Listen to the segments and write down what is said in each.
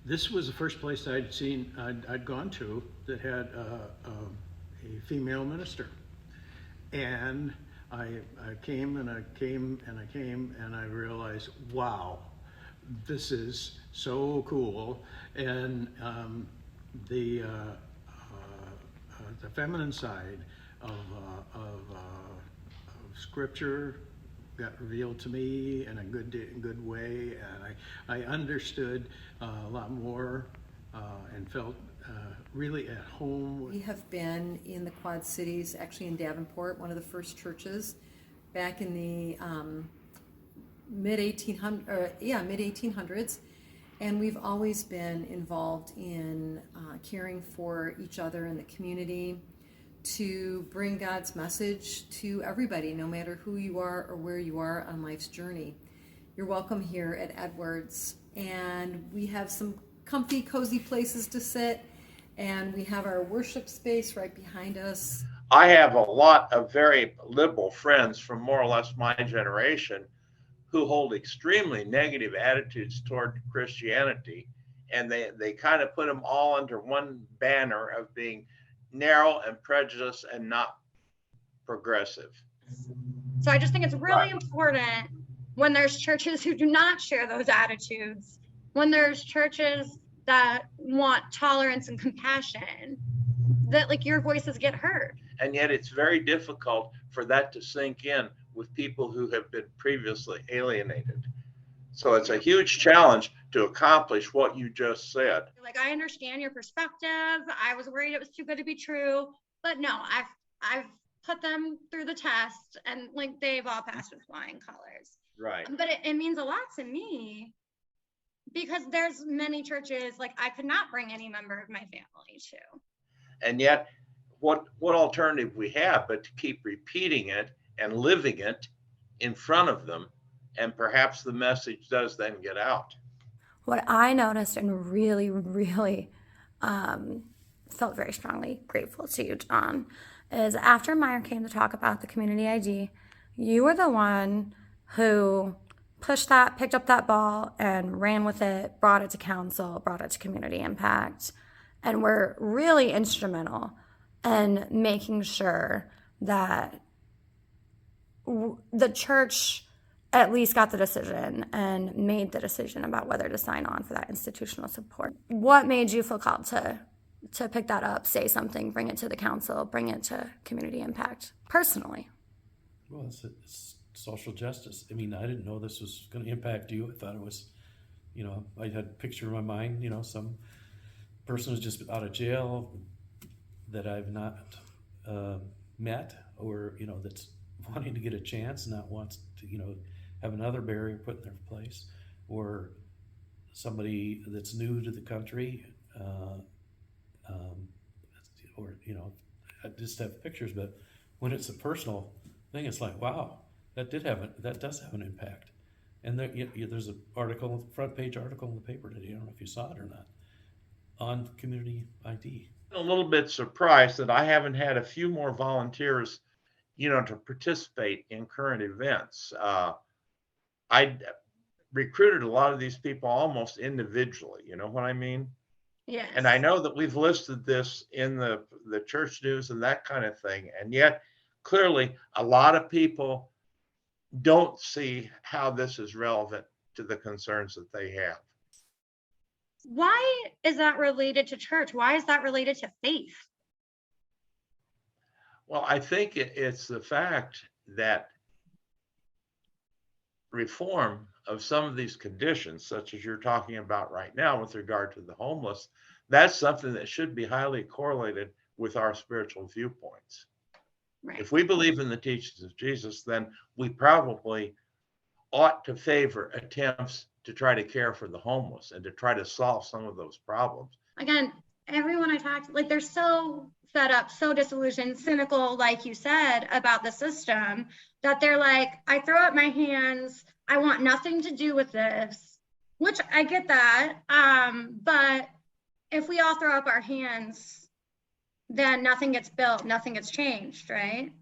this was the first place I'd gone to that had a female minister. And I came and I came and I came and I realized, wow, this is so cool. And the feminine side of Scripture got revealed to me in a good way, and I understood a lot more and felt really at home. We have been in the Quad Cities, actually in Davenport, one of the first churches back in the mid 1800s, and we've always been involved in caring for each other in the community, to bring God's message to everybody, no matter who you are or where you are on life's journey. You're welcome here at Edwards, and we have some comfy, cozy places to sit, and we have our worship space right behind us. I have a lot of very liberal friends from more or less my generation who hold extremely negative attitudes toward Christianity, and they kind of put them all under one banner of being narrow and prejudiced and not progressive. So I just think it's really important when there's churches who do not share those attitudes, when there's churches that want tolerance and compassion, that like your voices get heard. And yet it's very difficult for that to sink in with people who have been previously alienated. So it's a huge challenge to accomplish what you just said. Like, I understand your perspective. I was worried it was too good to be true, but no, I've put them through the test, and like they've all passed with flying colors. Right. But it means a lot to me, because there's many churches like I could not bring any member of my family to. And yet, what alternative we have but to keep repeating it and living it in front of them, and perhaps the message does then get out. What I noticed and really, really felt very strongly grateful to you, John, is after Meyer came to talk about the community ID, you were the one who picked up that ball and ran with it, brought it to council, brought it to community impact, and were really instrumental in making sure that the church at least got the decision and made the decision about whether to sign on for that institutional support. What made you feel called to pick that up, say something, bring it to the council, bring it to community impact personally? Well, it's social justice. I mean, I didn't know this was going to impact you. I thought it was, I had a picture in my mind, some person who's just out of jail that I've not met, or, that's wanting to get a chance, not wants to, have another barrier put in their place, or somebody that's new to the country, or, I just have pictures, but when it's a personal thing, it's like, wow, that does have an impact. And there's an article, front page article in the paper today, I don't know if you saw it or not, on community ID. A little bit surprised that I haven't had a few more volunteers, to participate in current events. I recruited a lot of these people almost individually, you know what I mean? Yes. And I know that we've listed this in the church news and that kind of thing. And yet clearly a lot of people don't see how this is relevant to the concerns that they have. Why is that related to church? Why is that related to faith? Well, I think it's the fact that reform of some of these conditions, such as you're talking about right now with regard to the homeless, that's something that should be highly correlated with our spiritual viewpoints. Right. If we believe in the teachings of Jesus, then we probably ought to favor attempts to try to care for the homeless and to try to solve some of those problems. Again, everyone I talked, like, they're so fed up, so disillusioned, cynical, like you said, about the system, that they're like, I throw up my hands, I want nothing to do with this, which I get that. But if we all throw up our hands, then nothing gets built, nothing gets changed, right?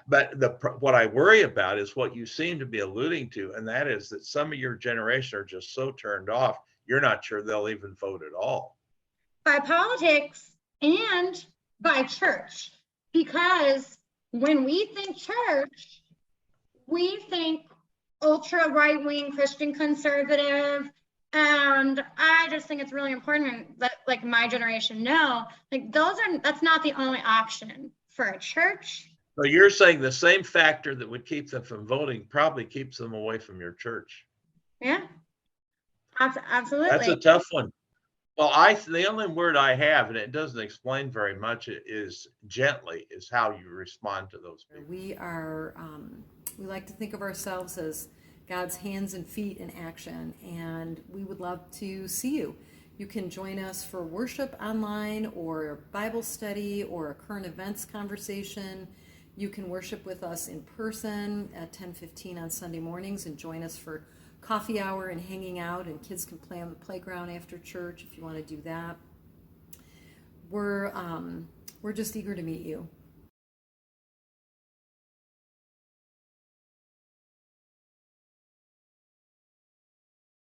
But what I worry about is what you seem to be alluding to, and that is that some of your generation are just so turned off, you're not sure they'll even vote at all. By politics and by church. Because when we think church, we think ultra right-wing Christian conservative. And I just think it's really important that like my generation know, like that's not the only option for a church. So you're saying the same factor that would keep them from voting probably keeps them away from your church. Yeah, absolutely. That's a tough one. Well, the only word I have, and it doesn't explain very much, is gently, is how you respond to those people. We like to think of ourselves as God's hands and feet in action, and we would love to see you. You can join us for worship online or Bible study or a current events conversation. You can worship with us in person at 10:15 on Sunday mornings and join us for coffee hour and hanging out, and kids can play on the playground after church if you want to do that. We're just eager to meet you.